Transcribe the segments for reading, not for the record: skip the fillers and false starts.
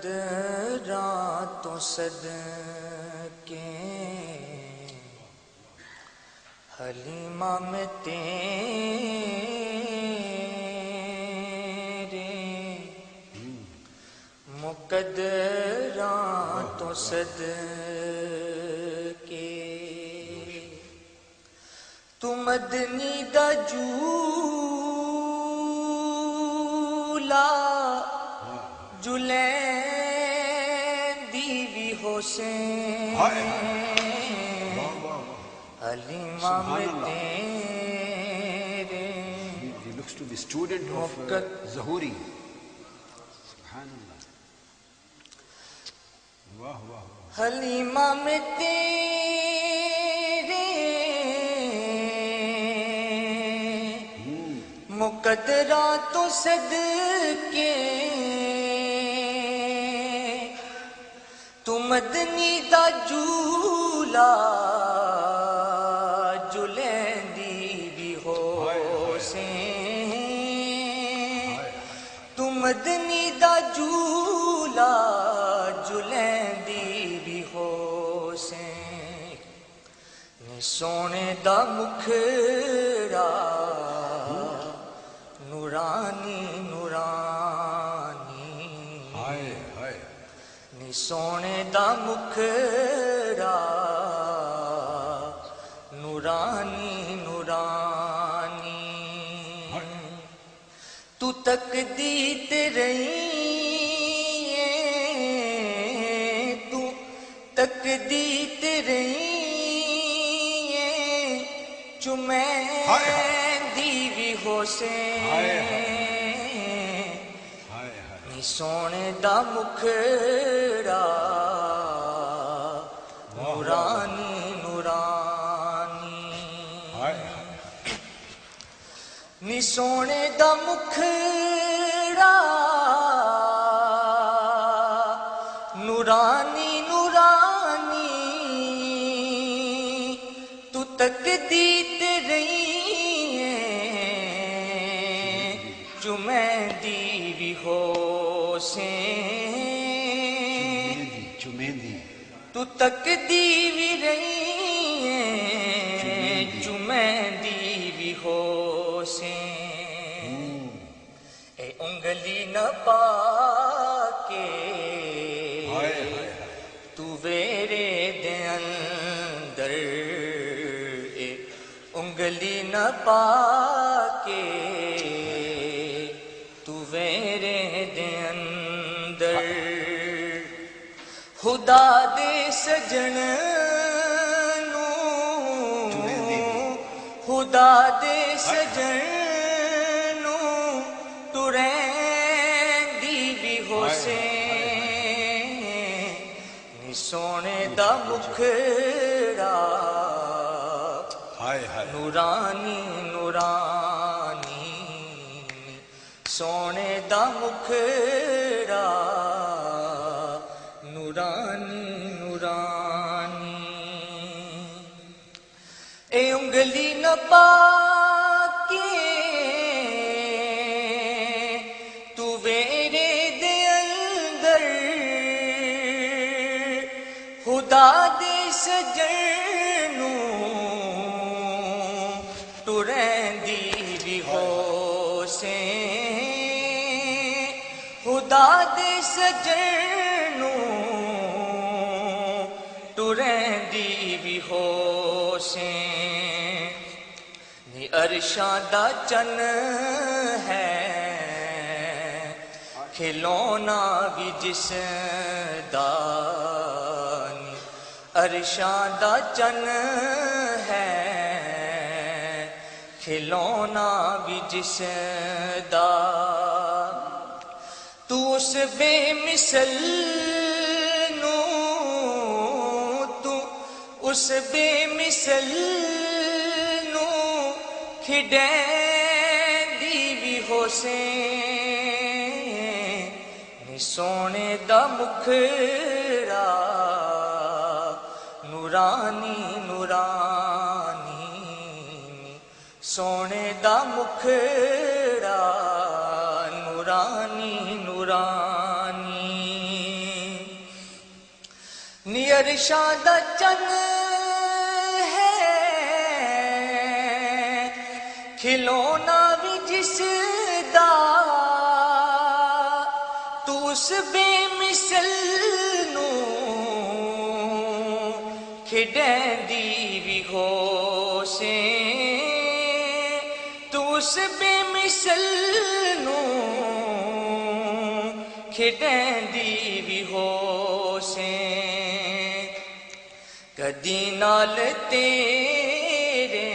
مقدراں تو صدقے حلیمہ میں تیرے مقدراں تو صدقے تو مدنی دا جولا جلین دیوی حسین حلیمہ میں تیرے He looks to be student of Zahuri. Subhanallah. Wah, wah, wah. Halima میں تیرے مقدراں تو صدقے تو مدنی دا جولا جلیندی بھی حسین تو مدنی دا جولا جلیندی بھی حسین نی سونے دا مکھڑا نورانی نورانی نی سونے دا مکھڑا نورانی نورانی تو تقدیت رہی تو تقدیت رہی چمین دیوی حسین نی سونے دا مکھڑا نورانی نورانی نی سونے دا مکھڑا نورانی نورانی تو تقدیت رہی چمیندی بھی حسین تو تقدیری رہی چمیندی بھی حسین اے انگلی نہ پاکے تو ویرے دے اندر اے انگلی نہ پاکے تو ویرے دے اندر خدا دے سجن نو خدا دے سجن نو ترین دی بھی حسین نی سونے دا مکھڑا نورانی نورانی سونے دا مکھڑا نورانی نورانی اے انگلی نہ پاکے تو ویرے دے اندر خدا دے سجنوں ٹرندی بھی حسین خدا دے سجنوں ٹرندی بھی حسین نی عرشاں دا چن ہے کھلونا بھی جس دا نی عرشاں دا چن ہے کھلونا بھی جس دا تو اس بے مثل نو تو اس بے مثل نو کھڈین دی بھی حسین نی سونے دا مکھڑا نورانی نورانی سونے دا مکھڑا نورانی نورانی درشاں دا چن ہے کھلونا بھی جس دا تو اس بے مثل نو کھڑیندی بھی ہو سے تو اس بے مثل نو کھڑیندی بھی ہو سے کدی نال تیرے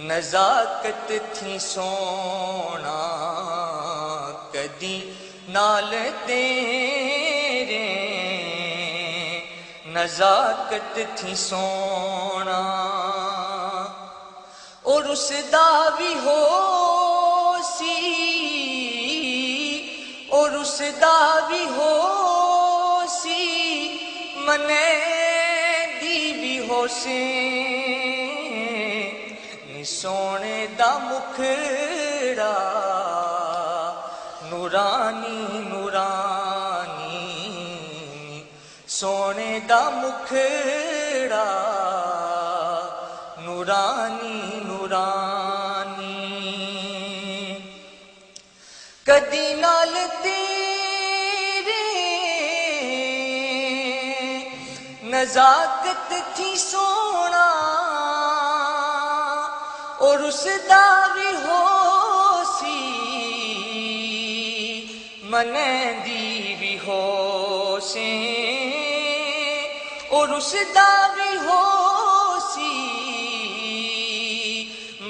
نزاکت تھی سونا کدی نال تیرے نزاکت تھی سونا اور اس دا بھی ہو سی اور اس دا بھی ہو سی منے دی بھی ہو سی نی سونے دا مکھڑا نورانی نورانی سونے دا مکھڑا نورانی نورانی کدی نال تیرے نزاکت تھی سونا اور اس دا بھی ہو سی منے دی بھی ہو سی اور اس دا بھی ہو سی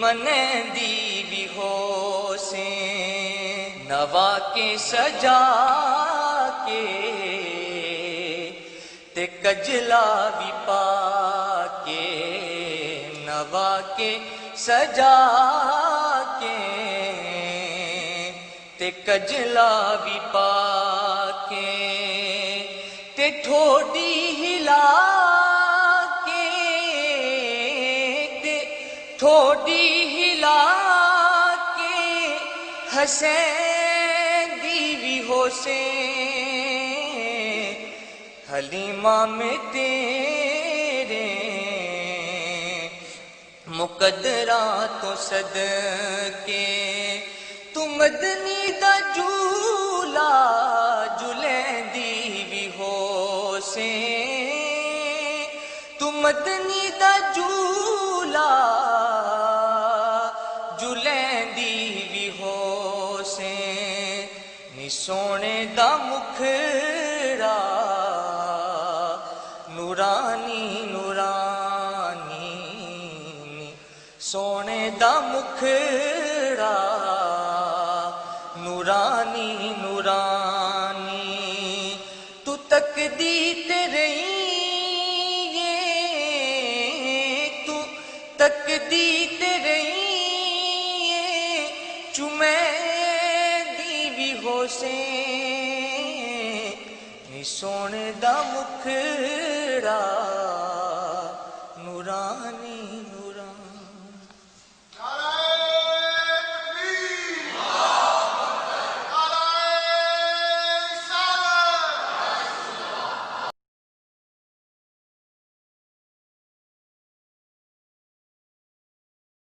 منے دی بھی ہو سی نوا کے سجا کے تے کجلا بھی پا کے نوا کے سجا کے تے کجلا بھی پا کے تے ٹھوڈی ہلا کے تے ٹھوڈی ہلا کے حسین دی بھی ہو سے حلیمہ میں تیرے مقدرہ تو صدقے تو مدنی دا جھولا جھلیندی بھی ہو سے تو مدنی دا جھولا جھلیندی بھی ہو سے نی سونے دا مکھڑا نورانی نورانی سونے دا مکھڑا نورانی نورانی تو تکدی تے رہی تو تکدی تے رہی چمے دی بھی ہو سے نی سونے دا مکھڑا